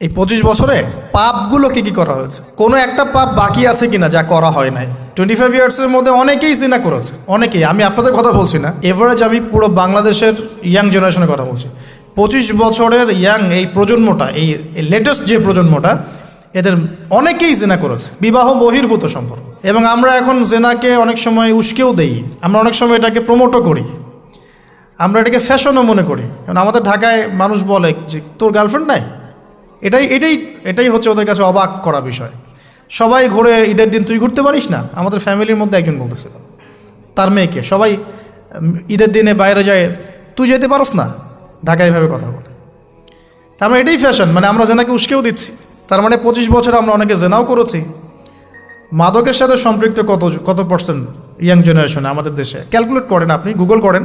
এই 25 বছরে পাপগুলো কি করা হয়েছে, কোনো একটা পাপ বাকি আছে কিনা যা করা হয় নাই। 25 ইয়ার্সের মধ্যে অনেকেই জিনা করেছে, অনেকেই। আমি আপনাদের কথা বলছি না, এভারেজ আমি পুরো বাংলাদেশের ইয়াং জেনারেশনের কথা বলছি। 25 বছরের ইয়াং এই প্রজন্মটা, এই লেটেস্ট যে প্রজন্মটা, এদের অনেকেই জেনা করেছে, বিবাহ বহির্ভূত সম্পর্ক। এবং আমরা এখন জেনাকে অনেক সময় উস্কেও দেই, আমরা অনেক সময় এটাকে প্রমোটও করি, আমরা এটাকে ফ্যাশনও মনে করি। কারণ আমাদের ঢাকায় মানুষ বলে যে তোর গার্লফ্রেন্ড নাই, এটাই হচ্ছে ওদের কাছে অবাক করা বিষয়। সবাই ঘুরে, ঈদের দিন তুই ঘুরতে পারিস না? আমাদের ফ্যামিলির মধ্যে একজন বলতেছিল তার মেয়েকে, সবাই ঈদের দিনে বাইরে যায়, তুই যেতে পারস না? ঢাকায় এভাবে কথা বলে। তার মানে এটাই ফ্যাশন, মানে আমরা জেনাকে উস্কেও দিচ্ছি। তার মানে 25 বছর আমরা অনেকে জেনাও করেছি। মাদকের সাথে সম্পৃক্ত কত পার্সেন্ট ইয়াং জেনারেশনে আমাদের দেশে? ক্যালকুলেট করেন, আপনি গুগল করেন,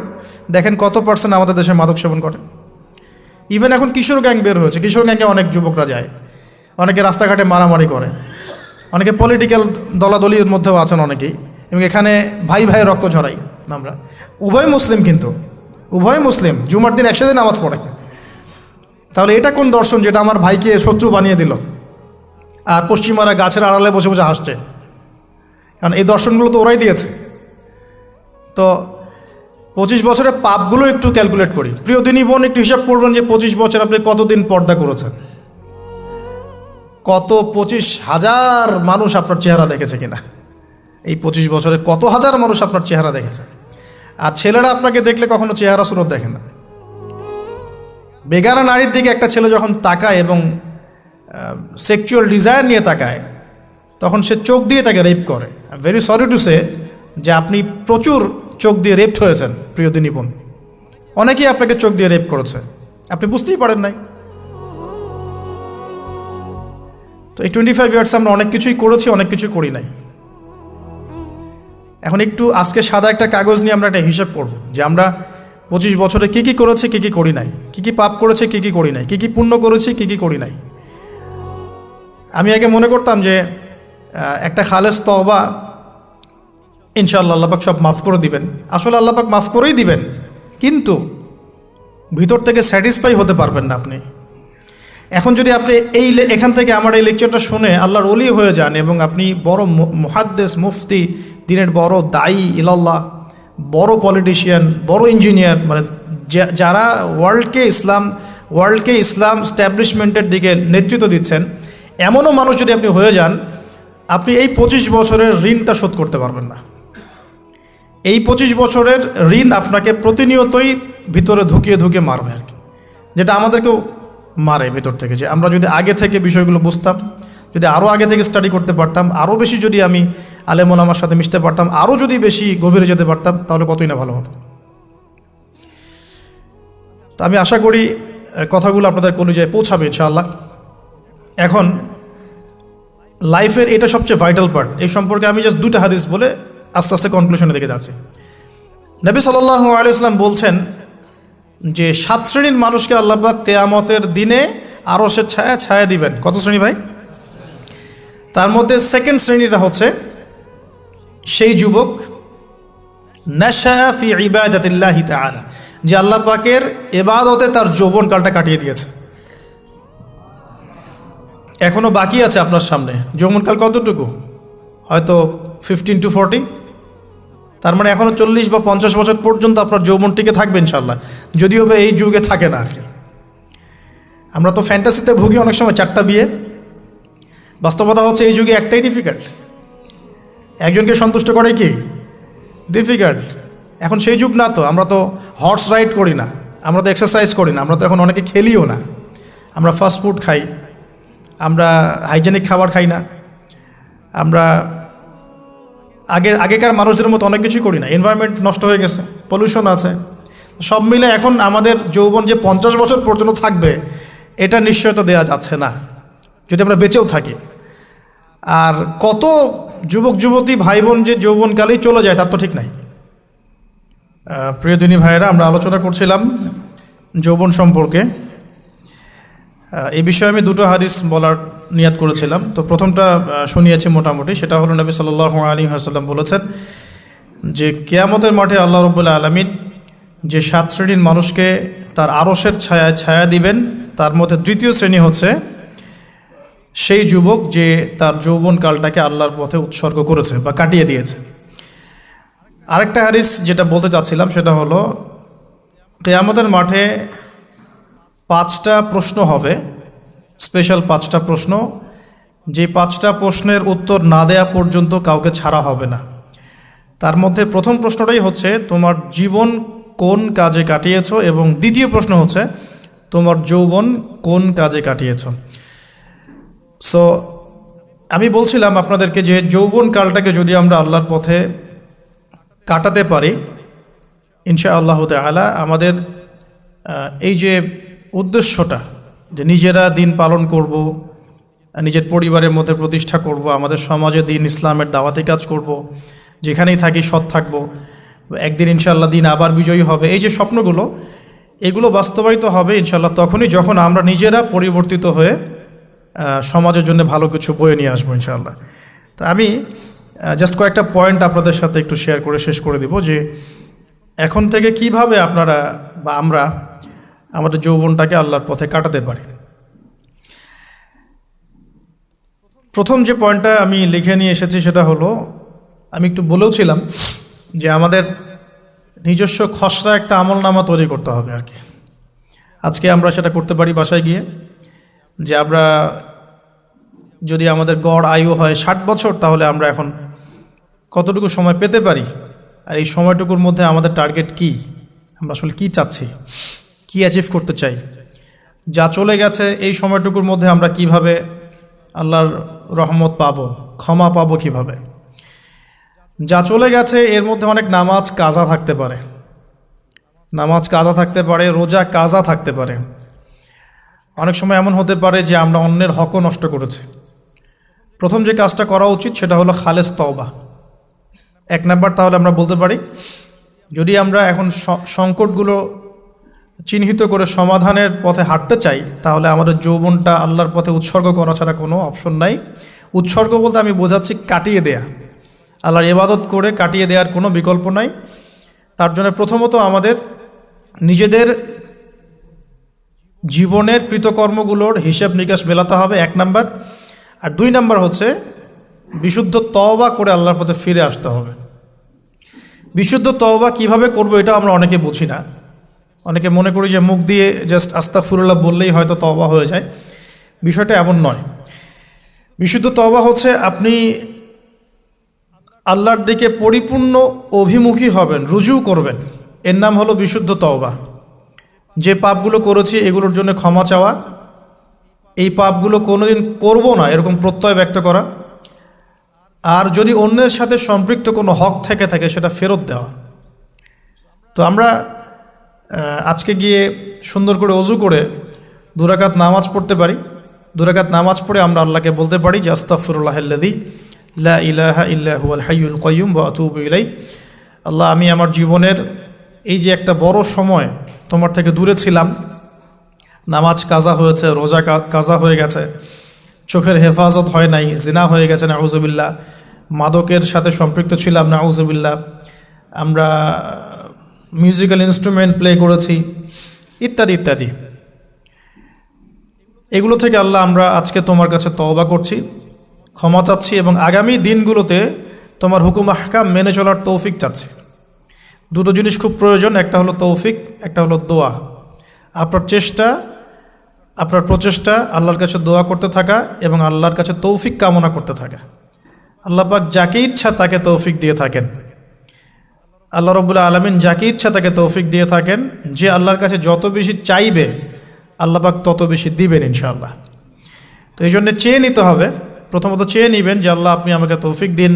দেখেন কত পার্সেন্ট আমাদের দেশে মাদক সেবন করে। ইভেন এখন কিশোর গ্যাং বের হয়েছে, কিশোর গ্যাংয়ে অনেক যুবকরা যায়, অনেকে রাস্তাঘাটে মারামারি করে, অনেকে পলিটিক্যাল দলাদলির মধ্যেও আছেন অনেকেই। এবং এখানে ভাই ভাইয়ের রক্ত ঝরাই আমরা। উভয় মুসলিম, কিন্তু উভয় মুসলিম, জুমার দিন একসাথে নামাজ পড়ে। তাহলে এটা কোন দর্শন যেটা আমার ভাইকে শত্রু বানিয়ে দিল, আর পশ্চিমারা গাছের আড়ালে বসে বসে হাসছে? কারণ এই দর্শনগুলো তো ওরাই দিয়েছে। তো 25 বছরের পাপগুলো একটু ক্যালকুলেট করি। প্রিয় দিনী বোন, একটু হিসাব করবেন যে 25 বছর আপনি কতদিন পর্দা করেছেন, কত 25,000 মানুষ আপনার চেহারা দেখেছে কিনা, এই 25 বছরে কত হাজার মানুষ আপনার চেহারা দেখেছে। আর ছেলেরা আপনাকে দেখলে কখনো চেহারা সুরত দেখে না। বেগানা নারীর দিকে একটা ছেলে যখন তাকায় এবং সেক্সুয়াল ডিজায়ার নিয়ে তাকায়, তখন সে চোখ দিয়ে তাকে রেপ করে। ভেরি সরি টু সে যে আপনি প্রচুর চোখ দিয়ে রেপড হয়েছেন প্রিয় দিনী বোন। অনেকেই আপনাকে চোখ দিয়ে রেপ করেছে, আপনি বুঝতেই পারেন নাই। তো এই 25 ইয়ার্স আমরা অনেক কিছুই করেছি, অনেক কিছুই করি নাই। এখন একটু আজকে সাদা একটা কাগজ নিয়ে আমরা একটা হিসাব করব যে আমরা 25 বছরে কী করেছি, কী করি নাই, কী পাপ করেছি, কী করি নাই, কী পুণ্য করেছি, কী করি নাই। আমি আগে মনে করতাম যে একটা খালেস তওবা ইনশাআল্লাহ আল্লাহ পাক সব মাফ করে দিবেন। আসলে আল্লাহ পাক মাফ করেই দিবেন, কিন্তু ভিতর থেকে স্যাটিসফাই হতে পারবেন না আপনি। এখন যদি আপনি এখান থেকে আমার এই লেকচারটা শুনে আল্লাহর ওলি হয়ে যান এবং আপনি বড় মুহাদ্দিস, মুফতি, দিনের বড় দায়ী ইলাল্লাহ, বড় পলিটিশিয়ান, বড় ইঞ্জিনিয়ার, মানে যারা ওয়ার্ল্ডকে ইসলাম স্ট্যাবলিশমেন্টের দিকে নেতৃত্ব দিচ্ছেন, এমনও মানুষ যদি আপনি হয়ে যান, আপনি এই 25 বছরের ঋণটা শোধ করতে পারবেন না। এই 25 বছরের ঋণ আপনাকে প্রতিনিয়তই ভিতরে ধুকিয়ে মারবে আর কি, যেটা আমাদেরকেও মারে ভিতর থেকে। যে আমরা যদি আগে থেকে বিষয়গুলো বুঝতাম, যদি আরও আগে থেকে স্টাডি করতে পারতাম, আরও বেশি যদি আমি আলেম ওলামার সাথে মিশতে পারতাম, আরও যদি বেশি গভীরে যেতে পারতাম, তাহলে কতই না ভালো হতো। তো আমি আশা করি কথাগুলো আপনাদের কলিজায় পৌঁছাবে ইনশাআল্লাহ। এখন লাইফের এটা সবচেয়ে ভাইটাল পার্ট। এই সম্পর্কে আমি জাস্ট 2টা হাদিস বলে আস্তে আস্তে কনক্লুশনের দিকে যাচ্ছি। নবী সাল্লাল্লাহু আলাইহি ওয়াসাল্লাম বলছেন যে 7 শ্রেণীর মানুষকে আল্লাহ পাক কিয়ামতের দিনে আরশের ছায়া দিবেন। কত শ্রেণী ভাই? তার মধ্যে সেকেন্ড শ্রেণীটা হচ্ছে সেই যুবক নাশা ফি ইবাদাতিল্লাহি তাআলা, যে আল্লাহ পাকের ইবাদতে তার যৌবনকালটা কাটিয়ে দিয়েছে। এখনও বাকি আছে আপনার সামনে। যৌবনকাল কতটুকু? হয়তো 15 to 40। তার মানে এখনও 40 বা 50 বছর পর্যন্ত আপনার যৌবনটিকে থাকবে ইনশাআল্লাহ, যদিও বা এই যুগে থাকে না আর কি। আমরা তো ফ্যান্টাসিতে ভুগি অনেক সময়, 4টা বিয়ে। বাস্তবতা হচ্ছে এই যুগে একটাই ডিফিকাল্ট, একজনকে সন্তুষ্ট করে কি ডিফিকাল্ট। এখন সেই যুগ না তো, আমরা তো হর্স রাইড করি না, আমরা তো এক্সারসাইজ করি না, আমরা তো এখন অনেকে খেলিও না, আমরা ফাস্ট ফুড খাই, আমরা হাইজেনিক খাবার খাই না, আমরা আগেকার মানুষদের মতো অনেক কিছুই করি না। এনভায়রনমেন্ট নষ্ট হয়ে গেছে, পলিউশন আছে, সব মিলে এখন আমাদের যৌবন যে 50 বছর পর্যন্ত থাকবে, এটা নিশ্চয়তা দেওয়া যাচ্ছে না যদি আমরা বেঁচেও থাকি। আর কত যুবক যুবতী ভাই বোন যে যৌবনকালেই চলে যায় তার তো ঠিক নাই। প্রিয় দিনী ভাইয়েরা, আমরা আলোচনা করছিলাম যৌবন সম্পর্কে। এই বিষয়ে আমি 2টো হাদিস বলার নিয়াত করেছিলাম। তো প্রথমটা শুনিয়েছি মোটামুটি, সেটা হলো নবী সাল্লাল্লাহু আলাইহি ওয়াসাল্লাম বলেছেন যে কিয়ামতের মাঠে আল্লাহ রাব্বুল আলামিন যে 7 শ্রেণীর মানুষকে তার আরশের ছায়া দিবেন, তার মধ্যে 3য় শ্রেণী হচ্ছে সেই যুবক যে তার যৌবনকালটাকে আল্লাহর পথে উৎসর্গ করেছে বা কাটিয়ে দিয়েছে। আরেকটা হাদিস যেটা বলতে চাচ্ছিলাম সেটা হলো, কিয়ামতের মাঠে 5টা প্রশ্ন হবে, স্পেশাল 5টা প্রশ্ন, যে 5টা প্রশ্নের উত্তর না দেয়া পর্যন্ত কাউকে ছাড়া হবে না। তার মধ্যে প্রথম প্রশ্নটাই হচ্ছে তোমার জীবন কোন কাজে কাটিয়েছো, এবং দ্বিতীয় প্রশ্ন হচ্ছে তোমার যৌবন কোন কাজে কাটিয়েছো। সো আমি বলছিলাম আপনাদেরকে যে যৌবনকালটাকে যদি আমরা আল্লাহর পথে কাটাতে পারি, ইনশাআল্লাহ তাআলা আমাদের এই যে উদ্দেশ্যটা, যে নিজেরা দিন পালন করব, নিজের পরিবারের মধ্যে প্রতিষ্ঠা করব, আমাদের সমাজে দিন ইসলামের দাওয়াতি কাজ করব, যেখানেই থাকি সৎ থাকব, একদিন ইনশাআল্লাহ দিন আবার বিজয়ী হবে, এই যে স্বপ্নগুলো, এগুলো বাস্তবায়িত হবে ইনশাআল্লাহ তখনই যখন আমরা নিজেরা পরিবর্তিত হয়ে সমাজের জন্য ভালো কিছু বয়ে নিয়ে আসবো ইনশাআল্লাহ। তো আমি জাস্ট কয়েকটা পয়েন্ট আপনাদের সাথে একটু শেয়ার করে শেষ করে দিব, যে এখন থেকে কিভাবে আপনারা বা আমরা আমাদের যৌবনটাকে আল্লাহর পথে কাটাতে পারি। প্রথম যে পয়েন্টটা আমি লিখে নিয়ে এসেছি সেটা হলো, আমি একটু বলেওছিলাম যে আমাদের নিজস্ব খসড়া একটা আমলনামা তৈরি করতে হবে আর কি। আজকে আমরা সেটা করতে পারি বাসায় গিয়ে, যে আমরা যদি আমাদের গড় আয়ু হয় 60 বছর, তাহলে আমরা এখন কতটুকু সময় পেতে পারি, আর এই সময়টুকুর মধ্যে আমাদের টার্গেট কি, আমরা আসলে কি চাচ্ছি, কি অ্যাচিভ করতে চাই, যা চলে গেছে এই সময়টুকুর মধ্যে আমরা কিভাবে আল্লাহর রহমত পাবো, ক্ষমা পাবো কিভাবে। যা চলে গেছে এর মধ্যে অনেক নামাজ কাজা থাকতে পারে, রোজা কাজা থাকতে পারে। অনেক সময় এমন হতে পারে যে আমরা অন্যের হকও নষ্ট করেছি। প্রথম যে কাজটা করা উচিত সেটা হলো খালেস তওবা। 1 নাম্বার তাহলে আমরা বলতে পারি, যদি আমরা এখন সংকটগুলো চিহ্নিত করে সমাধানের পথে হাঁটতে চাই, তাহলে আমাদের যৌবনটা আল্লাহর পথে উৎসর্গ করা ছাড়া কোনো অপশন নাই। উৎসর্গ বলতে আমি বোঝাচ্ছি কাটিয়ে দেয়া, আল্লাহর ইবাদত করে কাটিয়ে দেওয়ার কোনো বিকল্প নাই। তার জন্য প্রথমত আমাদের নিজেদের জীবনের কৃতকর্মগুলোর হিসাব নিকাশ মেলাতে হবে, 1 নাম্বার। আর 2 নাম্বার হচ্ছে বিশুদ্ধ তওবা করে আল্লাহর পথে ফিরে আসতে হবে। বিশুদ্ধ তওবা কিভাবে করব এটা আমরা অনেকে বুঝি না। অনেকে মনে করি যে মুখ দিয়ে জাস্ট আস্তাগফিরুল্লাহ বললেই হয়তো তওবা হয়ে যায়। বিষয়টা এমন নয়। বিশুদ্ধ তওবা হচ্ছে আপনি আল্লাহর দিকে পরিপূর্ণ অভিমুখী হবেন, রুজু করবেন, এর নাম হলো বিশুদ্ধ তওবা। যে পাপগুলো করেছি এগুলোর জন্য ক্ষমা চাওয়া, এই পাপগুলো কোনোদিন করব না এরকম প্রত্যয় ব্যক্ত করা, আর যদি অন্যের সাথে সম্পৃক্ত কোনো হক থেকে থাকে সেটা ফেরত দেওয়া। তো আমরা আজকে গিয়ে সুন্দর করে ওযু করে 2 রাকাত নামাজ পড়তে পারি। 2 রাকাত নামাজ পড়ে আমরা আল্লাহকে বলতে পারি যে আস্তাগফিরুল্লাহাল্লাযী লা ইলাহা ইল্লা হুয়াল হাইয়ুল কাইয়্যুম ওয়া আতুবু ইলাইহি। আল্লাহ, আমি আমার জীবনের এই যে একটা বড় সময় তোমার থেকে দূরে ছিলাম, নামাজ কাজা হয়েছে, রোজা কাজা হয়ে গেছে, চোখের হেফাজত হয় নাই, জিনা হয়ে গেছে নাউজুবিল্লাহ, মাদকের সাথে সম্পৃক্ত ছিলাম নাউজুবিল্লাহ, আমরা মিউজিক্যাল ইনস্ট্রুমেন্ট প্লে করেছি, ইত্যাদি ইত্যাদি। এগুলো থেকে আল্লাহ আমরা আজকে তোমার কাছে তওবা করছি, ক্ষমা চাচ্ছি, এবং আগামী দিনগুলোতে তোমার হুকুম আহকাম মেনে চলার তৌফিক চাচ্ছি। 2টো জিনিস খুব প্রয়োজন, একটা হলো তৌফিক, একটা হলো দোয়া। আপনার প্রচেষ্টা আল্লাহর কাছে দোয়া করতে থাকা এবং আল্লাহর কাছে তৌফিক কামনা করতে থাকা। আল্লাহ পাক যাকে ইচ্ছা তাকে তৌফিক দিয়ে থাকেন। আল্লাহ রাব্বুল আলামিন যাকে ইচ্ছা তাকে তৌফিক দিয়ে থাকেন। যে আল্লাহর কাছে যত বেশি চাইবে আল্লাহ পাক তত বেশি দিবেন ইনশাআল্লাহ। তো এই জন্য চেয়ে নিতে হবে, প্রথমত চেয়ে নেবেন যে আল্লাহ আপনি আমাকে তৌফিক দিন,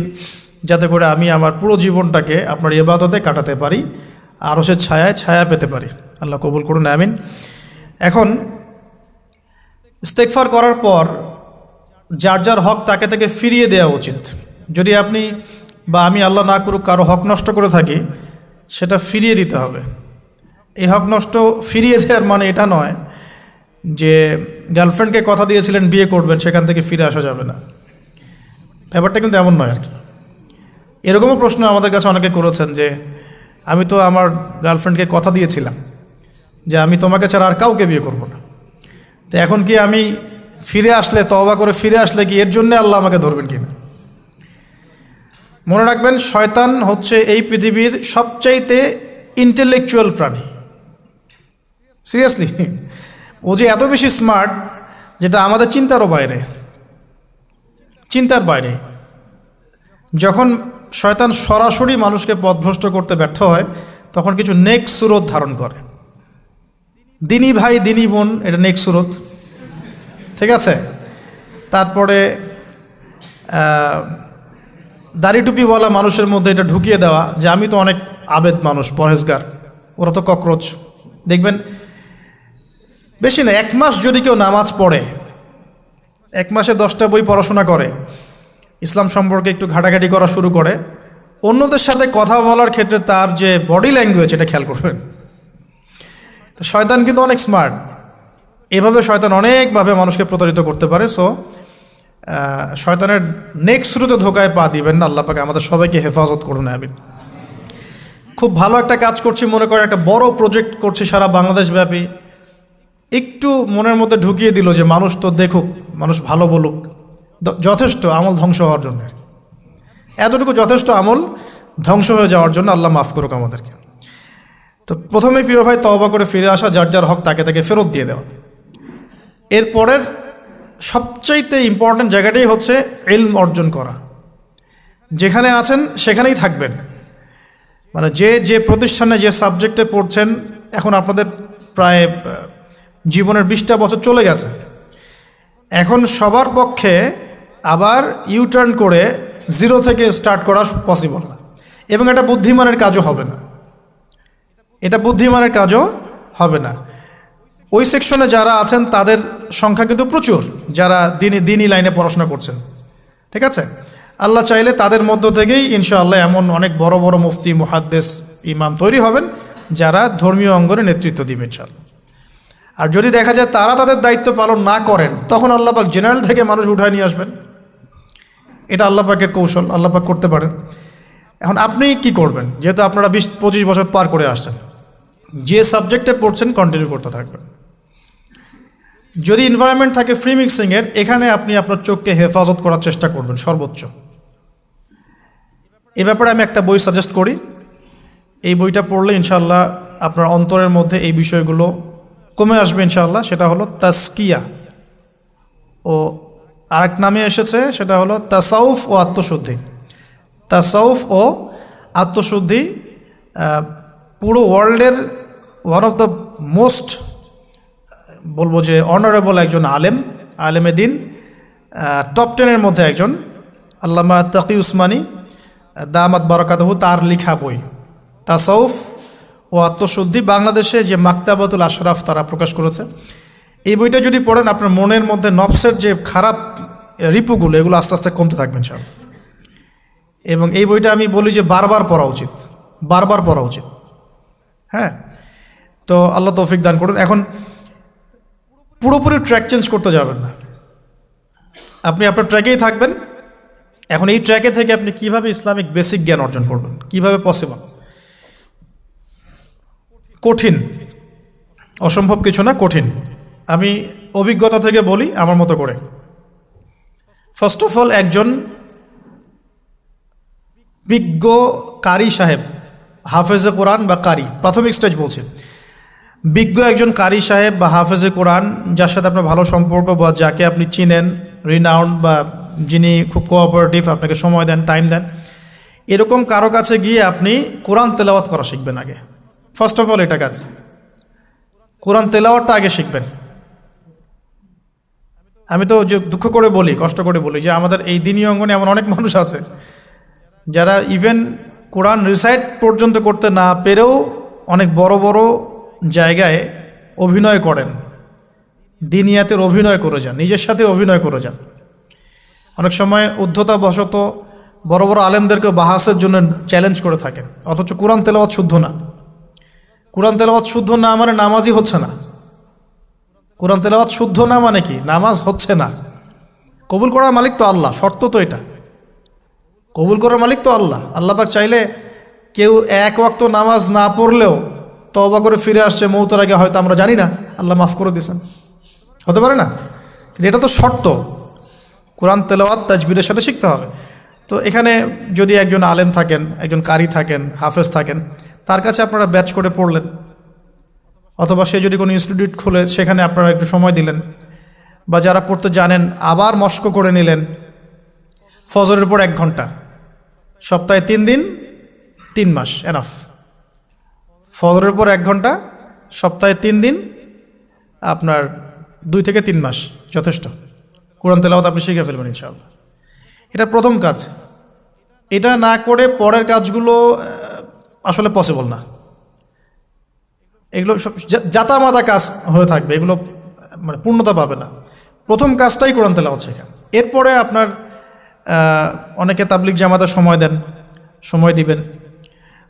যাতে করে আমি আমার পুরো জীবনটাকে আপনার ইবাদতে কাটাতে পারি, আরও সে ছায়া পেতে পারি। আল্লাহ কবুল করুন, আমিন। এখন ইস্তেগফার করার পর যার যার হক তাকে তাকে ফিরিয়ে দেওয়া উচিত। যদি আপনি বা আমি আল্লাহ না করুক কারো হক নষ্ট করে থাকি, সেটা ফিরিয়ে দিতে হবে। এই হক নষ্ট ফিরিয়ে দেওয়ার মানে এটা নয় যে গার্লফ্রেন্ডকে কথা দিয়েছিলেন বিয়ে করবেন, সেখান থেকে ফিরে আসা যাবে না। ব্যাপারটা কিন্তু এমন নয় আর কি। এরকমও প্রশ্ন আমাদের কাছে অনেকে করেছেন যে আমি তো আমার গার্লফ্রেন্ডকে কথা দিয়েছিলাম যে আমি তোমাকে ছাড়া আর কাউকে বিয়ে করব না, তো এখন কি আমি ফিরে আসলে, তওবা করে ফিরে আসলে কি এর জন্য আল্লাহ আমাকে ধরবেন কিনা? মনে রাখবেন, শয়তান হচ্ছে এই পৃথিবীর সবচাইতে ইন্টেলেকচুয়াল প্রাণী। সিরিয়াসলি, ও যে এত বেশি স্মার্ট যেটা আমাদের চিন্তারও বাইরে, চিন্তার বাইরে। যখন শয়তান সরাসরি মানুষকে পথভ্রষ্ট করতে ব্যর্থ হয়, তখন কিছু নেক সুরত ধারণ করে। দিনী ভাই দিনী বোন, এটা নেক সুরত, ঠিক আছে। তারপরে দাড়ি টুপিওয়ালা মানুষের মধ্যে এটা ঢুকিয়ে দেওয়া যে আমি তো অনেক আবেদ মানুষ, পরহেজগার, ওরা তো ককরোচ। দেখবেন বেশি না, 1 মাস যদি কেউ নামাজ পড়ে, 1 মাসে 10টা বই পড়াশোনা করে, ইসলাম সম্পর্কে একটু ঘাটাঘাটি করা শুরু করে, অন্যদের সাথে কথা বলার ক্ষেত্রে তার যে বডি ল্যাঙ্গুয়েজ, এটা খেয়াল করবেন। তো শয়তান কিন্তু অনেক স্মার্ট, এভাবে শয়তান অনেকভাবে মানুষকে প্রতারিত করতে পারে। সো শয়তানের নেক্সট শুরুতে ধোকায় পা দিবেন না। আল্লাহ পাক আমাদের সবাইকে হেফাজত করুন, আমিন। খুব ভালো একটা কাজ করছি মনে করেন, একটা বড় প্রজেক্ট করছি সারা বাংলাদেশ ব্যাপী, একটু মনের মধ্যে ঢুকিয়ে দিল যে মানুষ তো দেখুক, মানুষ ভালো বলুক, যথেষ্ট আমল ধ্বংস হওয়ার জন্য। এতটুকু যথেষ্ট আমল ধ্বংস হয়ে যাওয়ার জন্য। আল্লাহ মাফ করুক আমাদেরকে। তো প্রথমে প্রিয় ভাই, তওবা করে ফিরে আসা, যার যার হক তাকে তাকে ফেরত দিয়ে দেওয়া। এরপরের সবচাইতে ইম্পর্ট্যান্ট জায়গাটাই হচ্ছে ইলম অর্জন করা। যেখানে আছেন সেখানেই থাকবেন, মানে যে যে প্রতিষ্ঠানে যে সাবজেক্টে পড়ছেন, এখন আপনাদের প্রায় জীবনের 20টা বছর চলে গেছে। এখন সবার পক্ষে আবার ইউটার্ন করে জিরো থেকে স্টার্ট করা পসিবল না, এবং এটা বুদ্ধিমানের কাজও হবে না, এটা বুদ্ধিমানের কাজও হবে না। ওই সেকশনে যারা আছেন তাদের সংখ্যা কিন্তু প্রচুর, যারা দিনী লাইনে পড়াশোনা করছেন, ঠিক আছে। আল্লাহ চাইলে তাদের মধ্য থেকেই ইনশাআল্লাহ এমন অনেক বড় বড় মুফতি, মুহাদ্দিস, ইমাম তৈরি হবেন, যারা ধর্মীয় অঙ্গনে নেতৃত্ব দিবে ইনশাআল্লাহ। আর যদি দেখা যায় তারা তাদের দায়িত্ব পালন না করেন, তখন আল্লাহ পাক জেনারেল থেকে মানুষ উঠায় নিয়ে আসবেন। এটা আল্লাহ পাকের কৌশল, আল্লাহ পাক করতে পারেন। এখন আপনি কি করবেন? যেহেতু আপনারা 20-25 বছর পার করে আসছেন, যে সাবজেক্টে পড়ছেন কন্টিনিউ করতে থাকবেন। যদি এনভায়রনমেন্ট থাকে ফ্রি মিক্সিংয়ের, এখানে আপনি আপনার চোখকে হেফাজত করার চেষ্টা করবেন সর্বোচ্চ। এ ব্যাপারে আমি একটা বই সাজেস্ট করি, এই বইটা পড়লে ইনশাআল্লাহ আপনার অন্তরের মধ্যে এই বিষয়গুলো কমে আসবে ইনশাআল্লাহ। সেটা হলো তাসকিয়া, ও আরেক নামে এসেছে, সেটা হলো তাসাউফ ও আত্মশুদ্ধি। তাসাউফ ও আত্মশুদ্ধি পুরো ওয়ার্ল্ডের ওয়ান অফ দ্য মোস্ট, বলবো যে অনারেবল একজন আলেমে দিন, টপ 10-এর মধ্যে একজন, আল্লামা তাকি উসমানী দামাত বারাকাতুহু, তার লেখা বই তাসাউফ ও আত্মশুদ্ধি। বাংলাদেশে যে মাকতাবাতুল আশরাফ তারা প্রকাশ করেছে। এই বইটা যদি পড়েন, আপনার মনের মধ্যে নফসের যে খারাপ রিপুগুলো, এগুলো আস্তে আস্তে কমতে থাকবেন সব। এবং এই বইটা আমি বলি যে বারবার পড়া উচিত, বারবার পড়া উচিত। হ্যাঁ, তো আল্লাহ তৌফিক দান করুন। এখন পুরোপুরি ট্র্যাক চেঞ্জ করতে যাবেন না, আপনি আপনার ট্র্যাকেই থাকবেন। এখন এই ট্র্যাকে থেকে আপনি কিভাবে ইসলামিক বেসিক জ্ঞান অর্জন করবেন, কিভাবে পসিবল? কঠিন, অসম্ভব কিছু না, কঠিন। আমি অভিজ্ঞতা থেকে বলি আমার মতো করে। ফার্স্ট অফ অল, একজন বিজ্ঞ কারি সাহেব, হাফেজে কোরআন বা কারি, প্রাথমিক স্টেজ বলছি, বিজ্ঞ একজন কারি সাহেব বা হাফেজে কোরআন, যার সাথে আপনার ভালো সম্পর্ক বা যাকে আপনি চিনেন, রিনাউন্ড, বা যিনি খুব কোঅপারেটিভ, আপনাকে সময় দেন, টাইম দেন, এরকম কারো কাছে গিয়ে আপনি কোরআন তেলাওয়াত করা শিখবেন আগে। ফার্স্ট অফ অল এটা কাজ, কোরআন তেলাওয়াতটা আগে শিখবেন। আমি তো যে দুঃখ করে বলি, কষ্ট করে বলি, যে আমাদের এই দিনী অঙ্গনে এমন অনেক মানুষ আছে যারা ইভেন কোরআন রিসাইট পর্যন্ত করতে না পেরেও অনেক বড় বড় জায়গায় অভিনয় করেন, দিনিয়াতের অভিনয় করে যান, নিজের সাথে অভিনয় করে যান। অনেক সময় উদ্ধতাবশত বড় বড় আলেমদেরকে বাহাসের জন্য চ্যালেঞ্জ করে থাকেন, অথচ কোরআন তেলাওয়াত শুদ্ধ না। কোরআন তেলাওয়াত শুদ্ধ না মানে নামাজই হচ্ছে না। কোরআন তেলাওয়াত শুদ্ধ না মানে কি? নামাজ হচ্ছে না। কবুল করার মালিক তো আল্লাহ, শর্ত তো এটা। কবুল করার মালিক তো আল্লাহ। আল্লাহ পাক চাইলে কেউ এক ওয়াক্ত নামাজ না পড়লেও তওবা করে ফিরে আসছে মৌতের আগে, হয়তো আমরা জানি না, আল্লাহ মাফ করে দিয়েছেন, হতে পারে না? এটা তো শর্ত, কোরআন তেলাওয়াত তাজবিরের সাথে শিখতে হবে। তো এখানে যদি একজন আলেম থাকেন, একজন কারি থাকেন, হাফেজ থাকেন, তার কাছে আপনারা ব্যাচ করে পড়লেন, অথবা সে যদি কোনো ইনস্টিটিউট খুলে সেখানে আপনারা একটু সময় দিলেন, বা যারা পড়তে জানেন আবার মস্ক করে নিলেন। ফজরের পর 1 ঘন্টা, সপ্তাহে 3 দিন, 3 মাস এনাফ। ফজরের পর 1 ঘন্টা, সপ্তাহে 3 দিন, আপনার 2 থেকে 3 মাস যথেষ্ট। কোরআন তেলাওয়াত আপনি শিখে ফেলবেন ইনশাআল্লাহ। এটা প্রথম কাজ। এটা না করে পরের কাজগুলো আসলে পসিবল না। এগুলো সব জাতামাতা কাজ হয়ে থাকবে, এগুলো মানে পূর্ণতা পাবে না। প্রথম কাজটাই কোরআন তেলাওয়াত শেখা। এরপরে আপনার অনেকে তাবলিগ জামাতে সময় দেন, সময় দিবেন।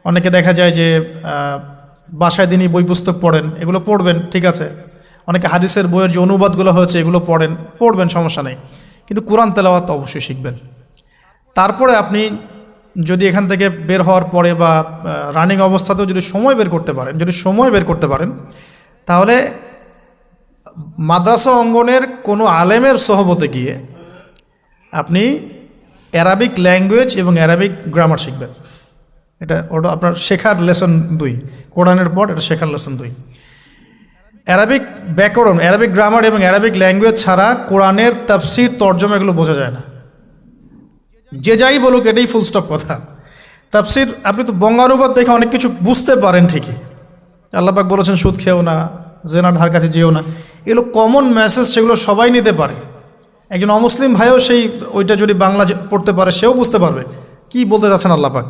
অনেকে দেখা যায় যে বাসায় দিনই বই পুস্তক পড়েন, এগুলো পড়বেন, ঠিক আছে। অনেকে হাদিসের বইয়ের যে অনুবাদগুলো হয়েছে এগুলো পড়বেন, সমস্যা নেই। কিন্তু কোরআন তেলাওয়াত অবশ্যই শিখবেন। তারপরে আপনি যদি এখান থেকে বের হওয়ার পরে বা রানিং অবস্থাতেও যদি সময় বের করতে পারেন, তাহলে মাদ্রাসা অঙ্গনের কোনো আলেমের সহবতে গিয়ে আপনি অ্যারাবিক ল্যাঙ্গুয়েজ এবং অ্যারাবিক গ্রামার শিখবেন। ওটা আপনার শেখার লেসন 2, কোরআনের পর এটা শেখার লেসন 2। অ্যারাবিক ব্যাকরণ, অ্যারাবিক গ্রামার এবং অ্যারাবিক ল্যাঙ্গুয়েজ ছাড়া কোরআনের তাফসির তর্জমা এগুলো বোঝা যায় না। যে যাই বলুক এটাই ফুল স্টপ কথা। তাফসির আপনি তো বঙ্গানুবাদ দেখে অনেক কিছু বুঝতে পারেন ঠিকই। আল্লাহ পাক বলেছেন সুদ খেও না, জেনার ধার কাছে যেও না, এগুলো কমন মেসেজ, সেগুলো সবাই নিতে পারে। একজন অমুসলিম ভাইও ওইটা যদি বাংলা পড়তে পারে সেও বুঝতে পারবে কি বলতে যাচ্ছেন আল্লাহ পাক।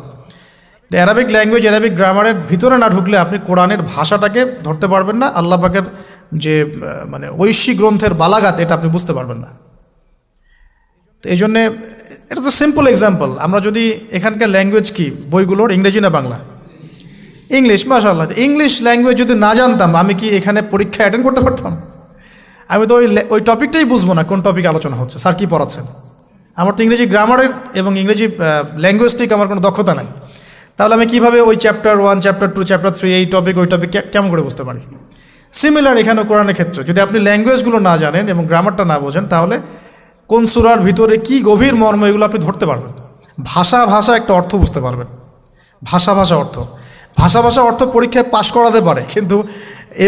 অ্যারাবিক ল্যাঙ্গুয়েজ, অ্যারাবিক গ্রামারের ভিতরে না ঢুকলে আপনি কোরআনের ভাষাটাকে ধরতে পারবেন না। আল্লাহ পাকের যে মানে ঐশী গ্রন্থের বালাগাত, এটা আপনি বুঝতে পারবেন না। তো এই জন্যে এটা তো সিম্পল এক্সাম্পল। আমরা যদি এখানকার ল্যাঙ্গুয়েজ কি বইগুলোর, ইংরেজি না বাংলা? ইংলিশ। মাশাআল্লাহ, ইংলিশ ল্যাঙ্গুয়েজ যদি না জানতাম আমি কি এখানে পরীক্ষা অ্যাটেন্ড করতে পারতাম? আমি তো ওই টপিকটাই বুঝবো না, কোন টপিক আলোচনা হচ্ছে, স্যার কী পড়াচ্ছেন। আমার তো ইংরেজি গ্রামারের এবং ইংরেজি ল্যাঙ্গুয়েজটিক আমার কোনো দক্ষতা নাই। তাহলে আমি কীভাবে ওই চ্যাপ্টার 1, চ্যাপ্টার 2, চ্যাপ্টার 3, এই টপিক ওই টপিক কেমন করে বুঝতে পারি? সিমিলার এখানে কোরআনের ক্ষেত্রে যদি আপনি ল্যাঙ্গুয়েজগুলো না জানেন এবং গ্রামারটা না বোঝেন, তাহলে কোন সূরার ভিতরে কি গভীর মর্ম এগুলো আপনি ধরতে পারবেন। ভাষা একটা অর্থ বুঝতে পারবেন। ভাষা অর্থ পরীক্ষায় পাশ করাতে পারে, কিন্তু A+,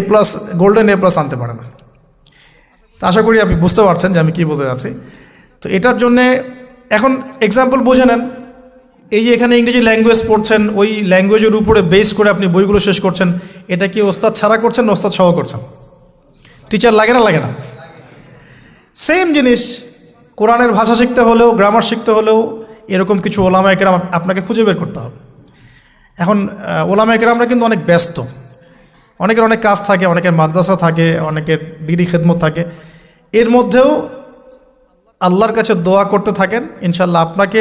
গোল্ডেন A+ আনতে পারে না। তো আশা করি আপনি বুঝতে পারছেন যে আমি কী বলতে যাচ্ছি। তো এটার জন্যে এখন এক্সাম্পল বুঝে নেন। এই যে এখানে ইংরেজি ল্যাঙ্গুয়েজ পড়ছেন, ওই ল্যাঙ্গুয়েজের উপরে বেস করে আপনি বইগুলো শেষ করছেন, এটা কি ওস্তাদ ছাড়া করছেন না ওস্তাদ সহ করছেন? টিচার লাগে না? সেম জিনিস কোরআনের ভাষা শিখতে হলেও, গ্রামার শিখতে হলেও এরকম কিছু ওলামায়ে কেরাম আপনাকে খুঁজে বের করতে হবে। এখন ওলামায়ে কেরামরা কিন্তু অনেক ব্যস্ত, অনেকের অনেক কাজ থাকে, অনেকের মাদ্রাসা থাকে, অনেকের দিদি খেদমত থাকে। এর মধ্যেও আল্লাহর কাছে দোয়া করতে থাকেন, ইনশাল্লাহ আপনাকে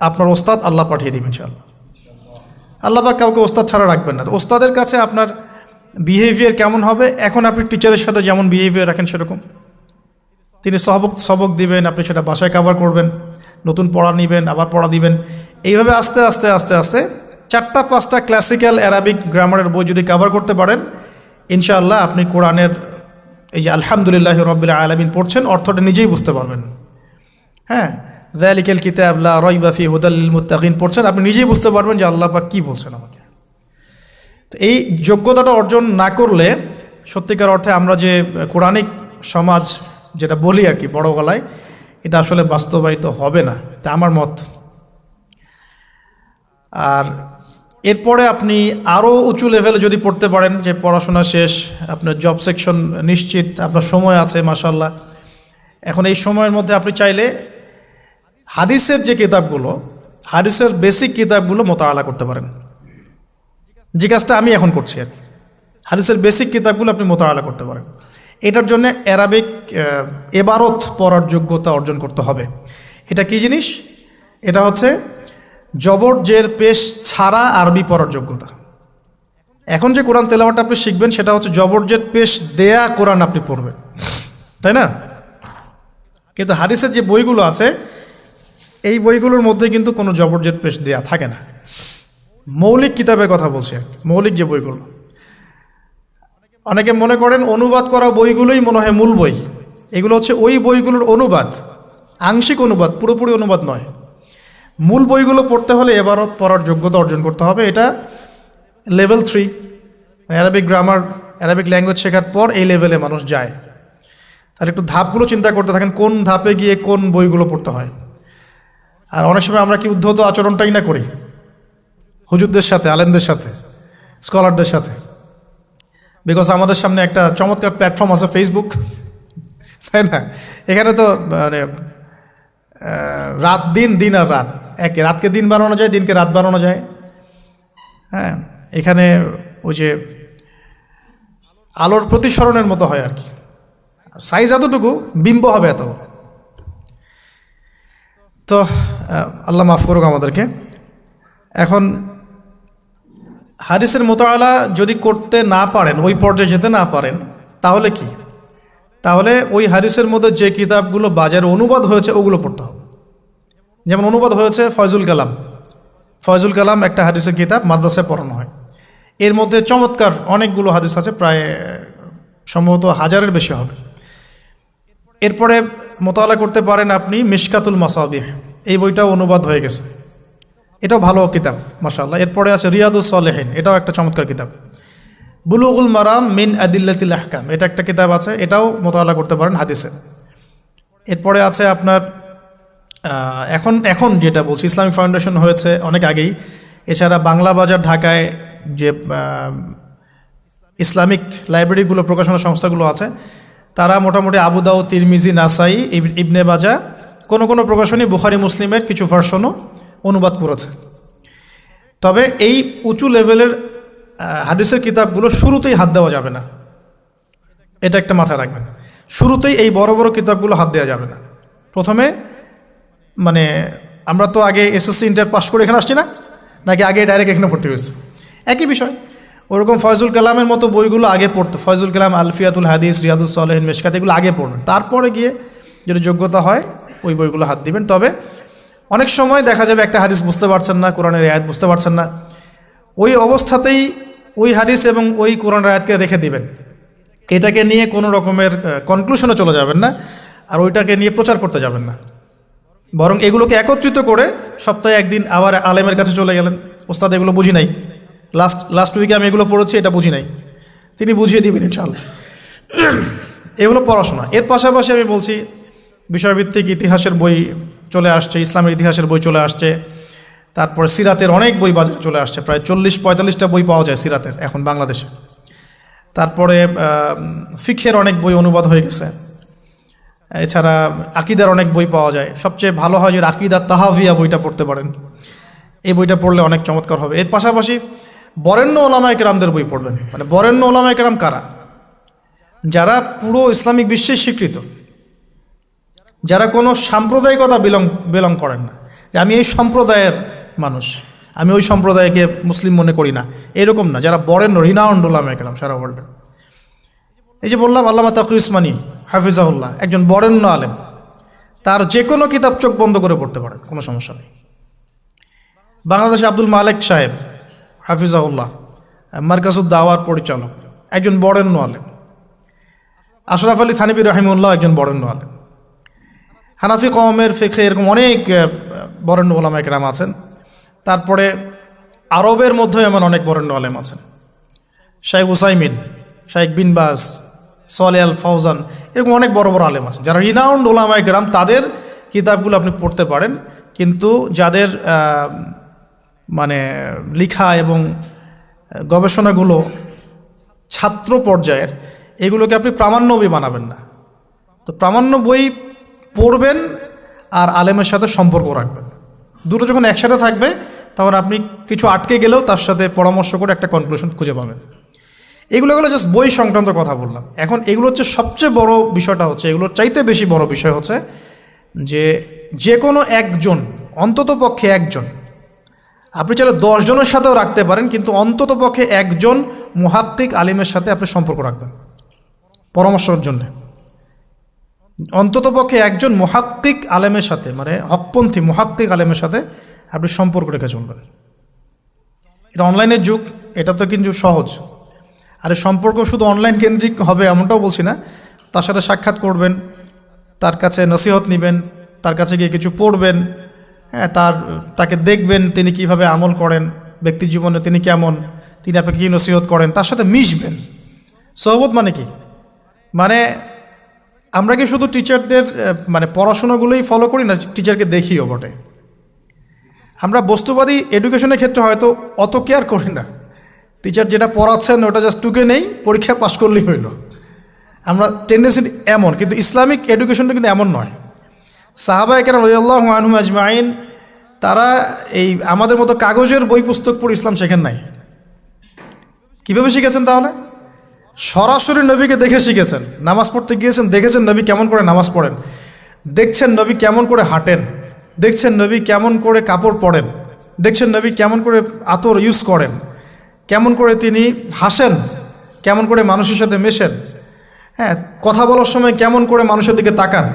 আপনার ওস্তাদ আল্লাহ পাঠিয়ে দিবেন ইনশাল্লাহ। আল্লাহ পাক কাউকে ওস্তাদ ছাড়া রাখবেন না। তো ওস্তাদের কাছে আপনার বিহেভিয়ার কেমন হবে? এখন আপনি টিচারের সাথে যেমন বিহেভিয়ার রাখেন সেরকম তিনি সবক দিবেন, আপনি সেটা বাসায় কভার করবেন, নতুন পড়া নেবেন, আবার পড়া দিবেন। এইভাবে আস্তে আস্তে 4-5টা ক্লাসিক্যাল অ্যারাবিক গ্রামারের বই যদি কভার করতে পারেন, ইনশাআল্লাহ আপনি কোরআনের এই যে আলহামদুলিল্লাহি রাব্বিল আলামিন পড়ছেন, অর্থটা নিজেই বুঝতে পারবেন। হ্যাঁ, যালিকাল কিতাব লা রাইবা ফিহি হুদাল লিল মুত্তাকিন পড়ছেন, আপনি নিজেই বুঝতে পারবেন যে আল্লাহ পাক কী বলছেন আমাকে। তো এই যোগ্যতাটা অর্জন না করলে সত্যিকার অর্থে আমরা যে কোরআনিক সমাজ যেটা বলি আর কি বড় গলায়, এটা আসলে বাস্তবায়িত হবে না, তা আমার মত। আর এরপরে আপনি আরও উঁচু লেভেলে যদি পড়তে পারেন, যে পড়াশোনা শেষ, আপনার জব সেকশন নিশ্চিত, আপনার সময় আছে মাশাআল্লাহ, এখন এই সময়ের মধ্যে আপনি চাইলে হাদিসের যে কিতাবগুলো, হাদিসের বেসিক কিতাবগুলো মোতালা করতে পারেন। যে কাজটা আমি এখন করছি আর কি, হাদিসের বেসিক কিতাবগুলো আপনি মোতালা করতে পারেন। এটার জন্য অ্যারাবিক এবারত পড়ার যোগ্যতা অর্জন করতে হবে। এটা কি জিনিস? এটা হচ্ছে জবর জের পেশ ছাড়া আরবি পড়ার যোগ্যতা। এখন যে কোরআন তেলাওয়াতটা আপনি শিখবেন সেটা হচ্ছে জবর জের পেশ দেয়া কোরআন আপনি পড়বেন, তাই না? কিন্তু হাদিসের যে বইগুলো আছে এই বইগুলোর মধ্যে কিন্তু কোনো জবর জের পেশ দেয়া থাকে না। মৌলিক কিতাবের কথা বলছি, মৌলিক যে বইগুলো। অনেকে মনে করেন অনুবাদ করা বইগুলোই মনে হয় মূল বই, এগুলো হচ্ছে ওই বইগুলোর অনুবাদ, আংশিক অনুবাদ, পুরোপুরি অনুবাদ নয়। মূল বইগুলো পড়তে হলে এবারত পড়ার যোগ্যতা অর্জন করতে হবে। এটা level 3, Arabic grammar, Arabic language শেখার পর এই লেভেলে মানুষ যায়। আর একটু ধাপগুলো চিন্তা করতে থাকেন, কোন ধাপে গিয়ে কোন বইগুলো পড়তে হয়। আর অনেক সময় আমরা কি উদ্ধত আচরণটাই না করি হুজুরদের সাথে, আলেমদের সাথে, স্কলারদের সাথে। বিকজ আমাদের সামনে একটা চমৎকার প্ল্যাটফর্ম আছে ফেসবুক, তাই না? এখানে তো মানে রাত দিন, দিন আর রাত একে, রাতকে দিন বানানো যায়, দিনকে রাত বানানো যায়। হ্যাঁ, এখানে ওই যে আলোর প্রতিসরণের মতো হয় আর কি, সাইজ এতটুকু, বিম্ব হবে এত। তো আল্লাহ মাফ করুক আমাদেরকে। এখন হাদিসের মোতালা যদি করতে না পারেন, ওই পর্যায়ে যেতে না পারেন, তাহলে কি? তাহলে ওই হাদিসের মধ্যে যে কিতাবগুলো বাজারে অনুবাদ হয়েছে ওগুলো পড়তে হবে। যেমন অনুবাদ হয়েছে ফয়জুল কালাম। ফয়জুল কালাম একটা হাদিসের কিতাব, মাদ্রাসায় পড়ানো হয়। এর মধ্যে চমৎকার অনেকগুলো হাদিস আছে, প্রায় সম্ভবত 1000-এর বেশি হবে। এরপরে মোতালা করতে পারেন আপনি মিশকাতুল মাসাবিহ, এই বইটাও অনুবাদ হয়ে গেছে, এটাও ভালো কিতাব মাশাআল্লাহ। এরপরে আছে রিয়াদুস সালেহিন, এটাও একটা চমৎকার কিতাব। বুলুগুল মারাম মিন আদিল্লাতিল আহকাম, এটা একটা কিতাব আছে, এটাও মোতালা করতে পারেন হাদিসে। এরপরে আছে আপনার এখন যেটা বলছি, ইসলামিক ফাউন্ডেশন হয়েছে অনেক আগেই। এছাড়া বাংলা বাজার ঢাকায় যে ইসলামিক লাইব্রেরিগুলো, প্রকাশনা সংস্থাগুলো আছে, তারা মোটামুটি আবু দাউদ, তিরমিজি, নাসাই, ইবনে বাজা, কোনো প্রকাশনী বুখারী মুসলিমের কিছু ভার্সনও অনুবাদ করেছে। তবে এই উঁচু লেভেলের হাদিসের কিতাবগুলো শুরুতেই হাত দেওয়া যাবে না, এটা একটা মাথায় রাখবেন। শুরুতেই এই বড় বড় কিতাবগুলো হাত দেওয়া যাবে না। প্রথমে মানে আমরা তো আগে এসএসসি ইন্টার পাস করে এখানে আসছি না, নাকি আগে ডাইরেক্ট এখানে ভর্তি হয়েছে? একই বিষয়। ওরকম ফয়জুল কালামের মতো বইগুলো আগে পড়তো, ফয়জুল কালাম, আলফিয়াতুল হাদিস, রিয়াদুস সালেহিন, মিশকাত, এগুলো আগে পড়বেন। তারপরে গিয়ে যদি যোগ্যতা হয় ওই বইগুলো হাত দিবেন। তবে অনেক সময় দেখা যাবে একটা হাদিস বুঝতে পারছেন না, কোরআনের আয়াত বুঝতে পারছেন না, ওই অবস্থাতেই ওই হাদিস এবং ওই কোরআনের আয়াতকে রেখে দিবেন। এটাকে নিয়ে কোনো রকমের কনক্লুশনে চলে যাবেন না, আর ওইটাকে নিয়ে প্রচার করতে যাবেন না। বরং এগুলোকে একত্রিত করে সপ্তাহে একদিন আবার আলেমের কাছে চলে গেলেন, ওস্তাদ এগুলো বুঝি নাই, লাস্ট উইকে আমি এগুলো পড়েছি, এটা বুঝি নাই, তিনি বুঝিয়ে দিবেন ইনশাআল্লাহ। এগুলো পড়াশোনা। এর পাশাপাশি আমি বলছি বিষয়ভিত্তিক ইতিহাসের বই চলে আসছে, ইসলামের ইতিহাসের বই চলে আসছে। তারপরে সিরাতের অনেক বই বাজারে চলে আসছে, প্রায় 40-45টা বই পাওয়া যায় সিরাতের এখন বাংলাদেশে। তারপরে ফিকহের অনেক বই অনুবাদ হয়ে গেছে। এছাড়া আকিদার অনেক বই পাওয়া যায়। সবচেয়ে ভালো হয় যে আকিদা তাহাভিয়া বইটা পড়তে পারেন, এই বইটা পড়লে অনেক চমৎকার হবে। এর পাশাপাশি বরেণ্য ওলামায়ে কেরামদের বই পড়বেন। মানে বরেণ্য ওলামায়ে কেরাম কারা? যারা পুরো ইসলামিক বিশ্বে স্বীকৃত, যারা কোনো সাম্প্রদায়িকতা বিলং করেন না, যে আমি এই সম্প্রদায়ের মানুষ, আমি ওই সম্প্রদায়কে মুসলিম মনে করি না, এরকম না। যারা বরেণ্য, রিনাউন্ড ওলামায়ে কেরাম সারা ওয়ার্ল্ডে। এই যে বললাম আল্লামা তাকি উসমানী হাফিজাহুল্লাহ, একজন বরেণ্য আলেম, তার যে কোনো কিতাব চোখ বন্ধ করে পড়তে পারেন, কোনো সমস্যা নেই। বাংলাদেশে আব্দুল মালেক সাহেব হাফিজাহুল্লাহ, মারকাজুদ দাওয়ার পরিচালক, একজন বরেণ্য আলেম। আশরাফ আলী থানভী রহিমউল্লাহ একজন বরেণ্য আলেম। হানাফি কওমের ফিকহে এরকম অনেক বরেণ্য ওলামায়ে কেরাম আছেন। তারপরে আরবের মধ্যে এমন অনেক বরেণ্য আলেম আছেন, শাইখ উসাইমিন, শাইখ বিন বাজ, সালেহ আল ফাওজান, এরকম অনেক বড় বড় আলেম আছেন যারা রিনাউন্ড ওলামায়ে কেরাম। তাদের কিতাবগুলো আপনি পড়তে পারেন, কিন্তু যাদের মানে লেখা এবং গবেষণাগুলো ছাত্র পর্যায়ের, এগুলোকে আপনি প্রামাণ্য বই বানাবেন না। তো প্রামাণ্য বই পড়বেন আর আলেমের সাথে সম্পর্ক রাখবেন। দুটো যখন একসাথে থাকবে তখন আপনি কিছু আটকে গেলেও তার সাথে পরামর্শ করে একটা কনক্লুশন খুঁজে পাবেন। এগুলো জাস্ট বই সংক্রান্ত কথা বললাম। এখন এগুলো হচ্ছে সবচেয়ে বড় বিষয়টা হচ্ছে, এগুলোর চাইতে বেশি বড় বিষয় হচ্ছে যে কোনো একজন, অন্তত পক্ষে একজন, আপনি চাইলে 10 জনের সাথেও রাখতে পারেন, কিন্তু অন্তত পক্ষে একজন মুহাক্কিক আলিমের সাথে আপনি সম্পর্ক রাখবেন পরামর্শের জন্য। অন্তত পক্ষে একজন মুহাক্কিক আলেমের সাথে, মানে হকপন্থী মুহাক্কিক আলেমের সাথে আপনি সম্পর্ক রেখে চলবেন। এটা অনলাইনের যুগ, এটা তো কিন্তু সহজ। আর সম্পর্ক শুধু অনলাইন কেন্দ্রিক হবে এমনটাও বলছি না, তার সাথে সাক্ষাৎ করবেন, তার কাছে নসিহত নেবেন, তার কাছে গিয়ে কিছু পড়বেন, হ্যাঁ, তাকে দেখবেন তিনি কিভাবে আমল করেন, ব্যক্তি জীবনে তিনি কেমন, তিনি আপনাকে কী নসিহত করেন, তার সাথে মিশবেন। সোহবত মানে কি? মানে আমরা কি শুধু টিচারদের মানে পড়াশোনাগুলোই ফলো করি না, টিচারকে দেখিও বটে। আমরা বস্তুবাদী এডুকেশনের ক্ষেত্রে হয়তো অত কেয়ার করি না, টিচার যেটা পড়াচ্ছেন ওটা জাস্ট টুকে নেই, পরীক্ষা পাশ করলেই হইল। আমরা টেন্ডেন্সি এমন, কিন্তু ইসলামিক এডুকেশনটা কিন্তু এমন নয়। সাহাবা একরাম রাদিয়াল্লাহু আনহুম আজমাইন তারা এই আমাদের মতো কাগজের বই পুস্তক পড়ে ইসলাম শেখেন নাই। কীভাবে শিখেছেন তাহলে? সরাসরি নবীকে দেখে শিখেছেন। নামাজ পড়তে গিয়েছেন, দেখেছেন নবী কেমন করে নামাজ পড়েন, দেখছেন নবী কেমন করে হাঁটেন, দেখছেন নবী কেমন করে কাপড় পরেন, দেখছেন নবী কেমন করে আতর ইউজ করেন, কেমন করে তিনি হাসেন, কেমন করে মানুষের সাথে মেশেন, হ্যাঁ, কথা বলার সময় কেমন করে মানুষের দিকে তাকান।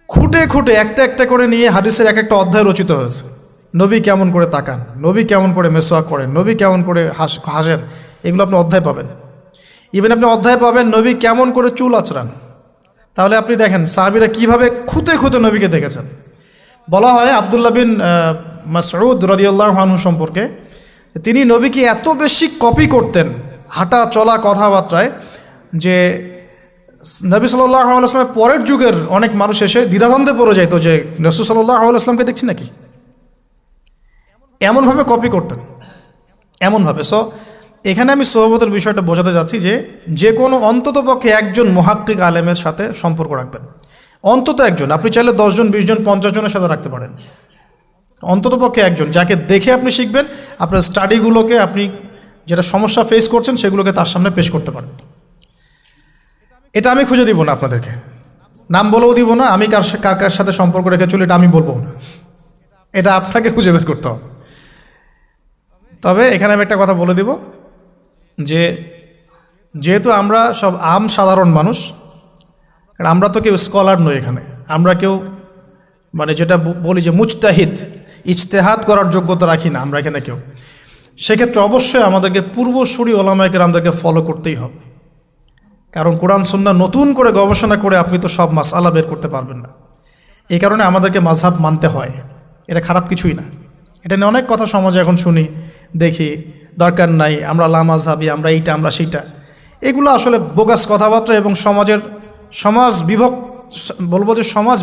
খুঁটে খুঁটে একটা একটা করে নিয়ে হাদিসের এক একটা অধ্যায় রচিত হয়েছে। নবী কেমন করে তাকান, নবী কেমন করে মেসওয়াক করেন, নবী কেমন করে হাসেন, এগুলো আপনি অধ্যায় পাবেন। ইভেন আপনি অধ্যায় পাবেন নবী কেমন করে চুল আঁচড়ান। তাহলে আপনি দেখেন সাহাবীরা কীভাবে খুঁতে খুঁতে নবীকে দেখেছেন। বলা হয় আব্দুল্লাহ বিন মাসউদ রাদিয়াল্লাহু আনহু সম্পর্কে, তিনি নবীকে এত বেশি কপি করতেন হাঁটা চলা কথাবার্তায় যে নবী সাল্লাল্লাহু আলাইহি ওয়াসাল্লামের পরের যুগের অনেক মানুষ এসে দ্বিধাদ্বন্দ্বে পড়ে যাইতো যে রাসূল সাল্লাল্লাহু আলাইহি ওয়াসাল্লামকে দেখছি নাকি। এমনভাবে কপি করতেন, এমনভাবে। সো এখানে আমি সোহবতের বিষয়টা বোঝাতে যাচ্ছি যে কোনো অন্ততপক্ষে একজন মুহাক্কিক আলেমের সাথে সম্পর্ক রাখবেন, অন্তত একজন। আপনি চাইলে 10 জন 20 জন 50 জনের সাথে রাখতে পারেন, অন্ততপক্ষে একজন যাকে দেখে আপনি শিখবেন, আপনার স্টাডিগুলোকে আপনি যেটা সমস্যা ফেস করছেন সেগুলোকে তার সামনে পেশ করতে পারেন। এটা আমি খুঁজে দিব না আপনাদেরকে, নাম বলেও দিব না, আমি কার কার সাথে সম্পর্ক রেখে চলি এটা আমি বলবো না, এটা আপনাকে খুঁজে বের করতে হবে। তবে এখানে আমি একটা কথা বলে দিব যে যেহেতু আমরা সব সাধারণ মানুষ, কারণ আমরা তো কেউ স্কলার নই, এখানে আমরা কেউ মানে যেটা বলি যে মুজতাহিদ, ইজতেহাদ করার যোগ্যতা রাখি না আমরা এখানে কেউ। সেক্ষেত্রে অবশ্যই আমাদেরকে পূর্বসূরি ওলামায়ে কেরামদেরকে ফলো করতেই হবে, কারণ কোরআন সুন্নাহ নতুন করে গবেষণা করে আপনি তো সব মাসআলা বের করতে পারবেন না। এই কারণে আমাদেরকে মাযহাব মানতে হয়, এটা খারাপ কিছুই না। এটা নিয়ে অনেক কথা সমাজে এখন শুনি, দেখি, দরকার নাই, আমরা লা মাযহাবি, আমরা এইটা আমরা সেইটা, এগুলো আসলে বোগাস কথাবার্তা এবং সমাজ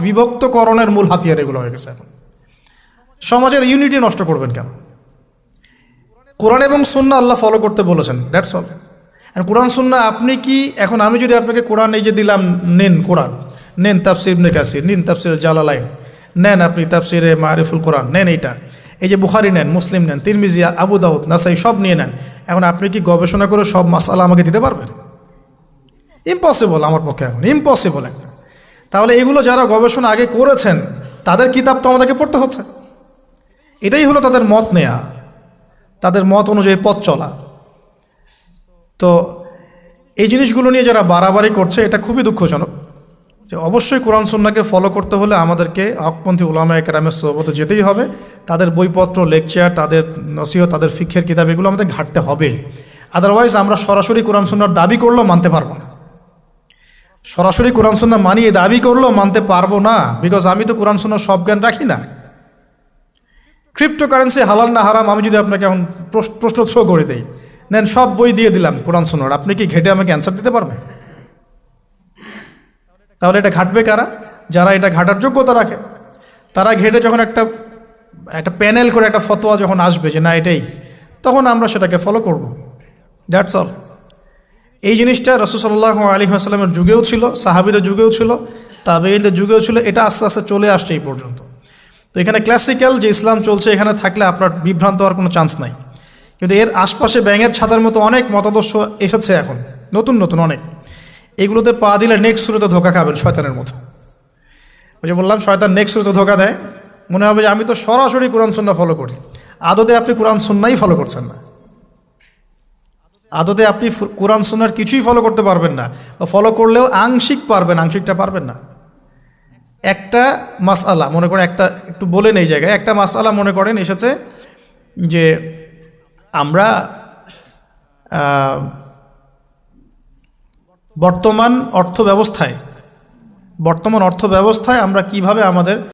বিভক্তকরণের মূল হাতিয়ার এগুলো হয়ে গেছে এখন। সমাজের ইউনিটি নষ্ট করবেন কেন? কোরআন এবং সুন্নাহ আল্লাহ ফলো করতে বলেছেন, দ্যাটস অল। আর কোরআন সুন্নাহ আপনি কি এখন আমি যদি আপনাকে কোরআন এই যে দিলাম, নেন কোরআন, নেন তাফসির ইবনে কাসির, নেন তাফসির জালালাইন, নেন আপনি তাফসিরে মারিফুল কোরআন, নেন এইটা, এই যে বুখারী নেন, মুসলিম নেন, তিরমিজি, আবু দাউদ, নাসাই সব নিয়ে নেন। এখন আপনি কি গবেষণা করে সব মাসআলা আমাকে দিতে পারবেন? ইম্পসিবল আমার পক্ষে, এখন ইম্পসিবল একটা। তাহলে এগুলো যারা গবেষণা আগে করেছেন তাদের কিতাব তো আমাদেরকে পড়তে হচ্ছে। এটাই হলো তাদের মত নেয়া, তাদের মত অনুযায়ী পথ চলা। তো এই জিনিসগুলো নিয়ে যারা বাড়াবাড়ি করছে এটা খুবই দুঃখজনক। যে অবশ্যই কোরআন সুন্নাহকে ফলো করতে হলে আমাদেরকে হকপন্থী উলামায়ে কেরামের সোহবতে যেতেই হবে, তাদের বইপত্র, লেকচার, তাদের নসিহত, তাদের ফিকহের কিতাব, এগুলো আমাদের ঘাটতে হবে। আদারওয়াইজ আমরা সরাসরি কোরআন সুন্নাহর দাবি করলেও মানতে পারবো না, সরাসরি কোরআন সুন্নাহ মানিয়ে দাবি করলেও মানতে পারবো না, বিকজ আমি তো কোরআন সুন্নাহর সব জ্ঞান রাখি না। ক্রিপ্টোকারেন্সি হালাল না হারাম আমি যদি আপনাকে এখন প্রশ্ন থ্রো করে দেই, নেন সব বই দিয়ে দিলাম কোরআন সুন্নাহর, আপনি কি ঘেটে আমাকে অ্যান্সার দিতে পারবেন? তাহলে এটা ঘাটবে কারা? যারা এটা ঘাটার যোগ্যতা রাখে। তারা ঘেটে যখন একটা প্যানেল করে একটা ফতোয়া যখন আসবে যে না এটাই, তখন আমরা সেটাকে ফলো করব, দ্যাটস অল। এই জিনিসটা রাসূল সাল্লাল্লাহু আলাইহি ওয়াসাল্লামের যুগেও ছিল, সাহাবীদের যুগেও ছিল, তাবেঈনদের যুগেও ছিল, এটা আস্তে আস্তে চলে আসছে এই পর্যন্ত। তো এখানে ক্লাসিক্যাল যে ইসলাম চলছে এখানে থাকলে আপনার বিভ্রান্ত হওয়ার কোনো চান্স নাই। কিন্তু এর আশপাশে ব্যাঙের ছাতার মতো অনেক মতাদর্শ এসেছে এখন, নতুন নতুন অনেক। এগুলোতে পা দিলে নেক্সট শুরুতে ধোকা খাবেন শয়তানের মতো। ওই যে বললাম শয়তান নেক্সট শুরুতে ধোকা দেয়, মনে হবে যে আমি তো সরাসরি কোরআন সুন্নাহ ফলো করি, আদতে আপনি কোরআন সুন্নাহই ফলো করছেন না। আদতে আপনি কোরআন সুন্নাহর কিছুই ফলো করতে পারবেন না, বা ফলো করলেও আংশিক পারবেন, আংশিকটা পারবেন না। একটা মাসআলা মনে করেন, একটু বলেন এই জায়গায়, একটা মাসআলা মনে করেন এসেছে যে আমরা বর্তমান অর্থ ব্যবস্থায় বর্তমান অর্থ ব্যবস্থায় আমরা কিভাবে আমাদের